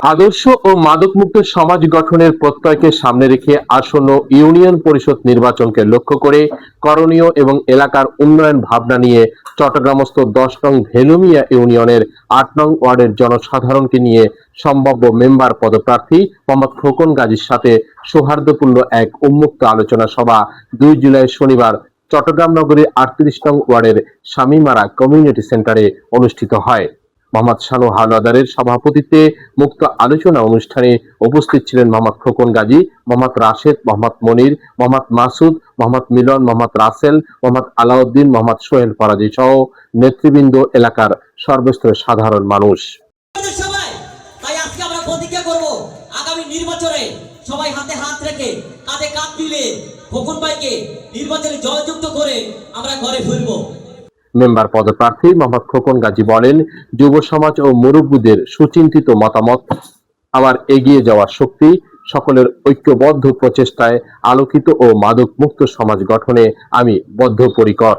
আদর্শ ও মাদকমুক্ত সমাজ গঠনের প্রত্যয়কে সামনে রেখে আসন্ন ইউনিয়ন পরিষদ নির্বাচনকে লক্ষ্য করে করণীয় এবং এলাকার উন্নয়ন ভাবনা নিয়ে চট্টগ্রামস্থ ১০ নং ভেলুমিয়া ইউনিয়নের ৮ নং ওয়ার্ডের জনসাধারণকে নিয়ে সম্ভাব্য মেম্বার পদপ্রার্থী মোহাম্মদ খোকন গাজীর সাথে সৌহার্দ্যপূর্ণ এক উন্মুক্ত আলোচনা সভা ২ জুলাই শনিবার চট্টগ্রাম নগরীর ৩৮ নং ওয়ার্ডের স্বামীমারা কমিউনিটি সেন্টারে অনুষ্ঠিত হয়। মোহাম্মদ শানু হাওলাদারের সভাপতিত্বে মুক্ত আলোচনা অনুষ্ঠানে উপস্থিত ছিলেন মোহাম্মদ খোকন গাজী, মোহাম্মদ রাশেদ, মোহাম্মদ মনির, মোহাম্মদ মাসুদ, মোহাম্মদ মিলন, মোহাম্মদ রাসেল, মোহাম্মদ আলাউদ্দিন, মোহাম্মদ সোহেল ফরাজি সহ নেতৃবৃন্দ, এলাকার সর্বস্তরের সাধারণ মানুষ। তাই আজকে আমরা প্রতিজ্ঞা করব আগামী নির্বাচনে সবাই হাতে হাত রেখে কাঁধে কাঁধ মিলিয়ে খোকন ভাইকে নির্বাচনে জয়যুক্ত করে আমরা ঘরে ফিরব। মেম্বার পদপ্রার্থী মোহাম্মদ খোকন গাজী বলেন, যুব সমাজ ও মুরব্বীদের সুচিন্তিত মতামত আমার এগিয়ে যাওয়ার শক্তি, সকলের ঐক্যবদ্ধ প্রচেষ্টায় আলোকিত ও মাদক মুক্ত সমাজ গঠনে আমি বদ্ধপরিকর।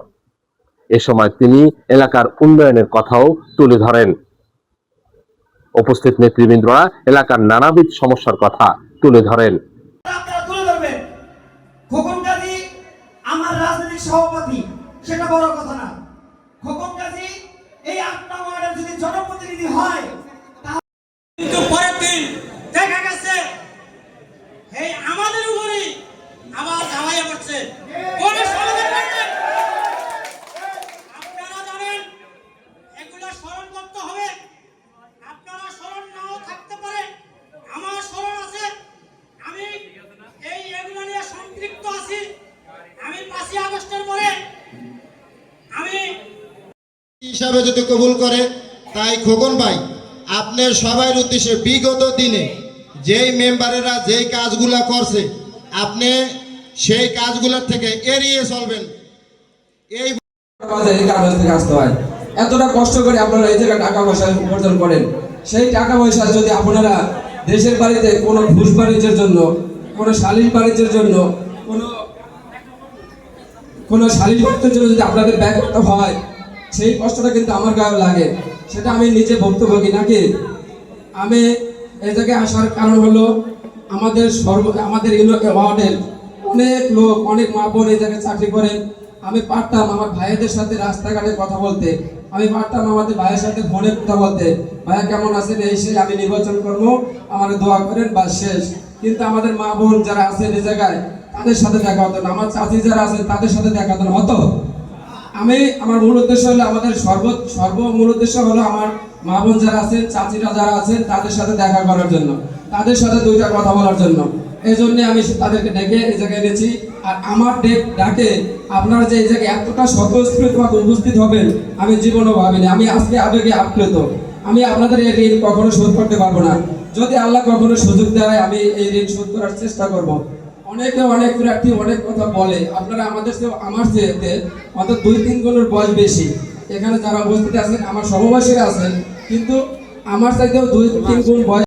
এ সময় তিনি এলাকার উন্নয়নের কথাও তুলে ধরেন। উপস্থিত নেতৃবৃন্দরা এলাকার নানাবিধ সমস্যার কথা তুলে ধরেন। খোকন গাজী আমার রাজনৈতিক সভাপতি, সেটা বড় কথা না। খোকন গাজী এই ৮ নং ওয়ার্ডের যদি জনপ্রতিনিধি হয়, কিন্তু পরের দিন দেখা গেছে এই আমাদের উপরেই আবার ঝামাইয়া পড়ছে। কোন সমাধান করবেন? আপনারা জানেন এগুলো স্মরণ করতে হবে। আপনারা স্মরণ নাও থাকতে পারে, আমার স্মরণ আছে। আমি এগুলো নিয়ে সম্পৃক্ত আছি। আমি ৫ই আগস্টের পরে আমি হিসাবে যদি কবুল করে, তাই খোকন ভাই আপনার সবার উদ্দেশ্যে বিগত দিনে যেই মেম্বারেরা যেই কাজগুলা করছে, আপনি সেই কাজগুলোর থেকে এড়িয়ে চলবেন। এই কাগজ থেকে আসতে হয়, এতটা কষ্ট করে আপনারা এই জায়গায় টাকা পয়সা উপার্জন করেন। সেই টাকা পয়সা যদি আপনারা দেশের বাড়িতে কোনো ঘুষ বাণিজ্যের জন্য, কোনো সালিশ বাণিজ্যের জন্য, কোনো সালিশ বাণিজ্যের জন্য যদি আপনাদের ব্যয় করতে হয়, সেই কষ্টটা কিন্তু আমার গায়ে লাগে। সেটা আমি নিজে ভুক্তভোগী নাকি। আমি এই জায়গায় আসার কারণ হলো আমাদের ওয়ার্ডের অনেক লোক, অনেক মা বোন এই জায়গায় চাকরি করেন। আমি পারতাম আমার ভাইদের সাথে রাস্তাঘাটে কথা বলতে, আমি পারতাম আমাদের ভাইয়ের সাথে ফোনে কথা বলতে, ভাইয়া কেমন আছেন, এই সেই আমি নির্বাচন করবো, আমার দোয়া করেন, বা শেষ। কিন্তু আমাদের মা বোন যারা আছেন এই জায়গায়, তাদের সাথে দেখা হতো না। আমার চাচি যারা আছেন তাদের সাথে দেখা হতো। আমার মূল উদ্দেশ্য হলো, আমাদের সর্বমূল উদ্দেশ্য হলো আমার মা বোন যারা আছেন, চাচিরা যারা আছেন, তাদের সাথে দেখা করার জন্য, তাদের সাথে দুইটা কথা বলার জন্য। এই জন্য আমি তাদেরকে ডেকে এই জায়গায় এনেছি। আর আমার ডাকে আপনারা যে এই জায়গায় এতটা স্বতঃস্ফূর্তভাবে উপস্থিত হবেন, আমি জীবনও ভাবিনি। আমি আজকে আবেগে আপ্লুত। আমি আপনাদের এই ঋণ কখনো শোধ করতে পারবো না। যদি আল্লাহ কখনো সুযোগ দেয়, আমি এই ঋণ শোধ করার চেষ্টা করব। অনেক প্রার্থী অনেক কথা বলে, আপনারা আমার চেয়েতে অন্তত ২-৩ গুণের বয়স বেশি। এখানে যারা উপস্থিত আছেন আমার সমবয়সীরা আছেন, কিন্তু আমার চাইতেও ২-৩ গুণ বয়স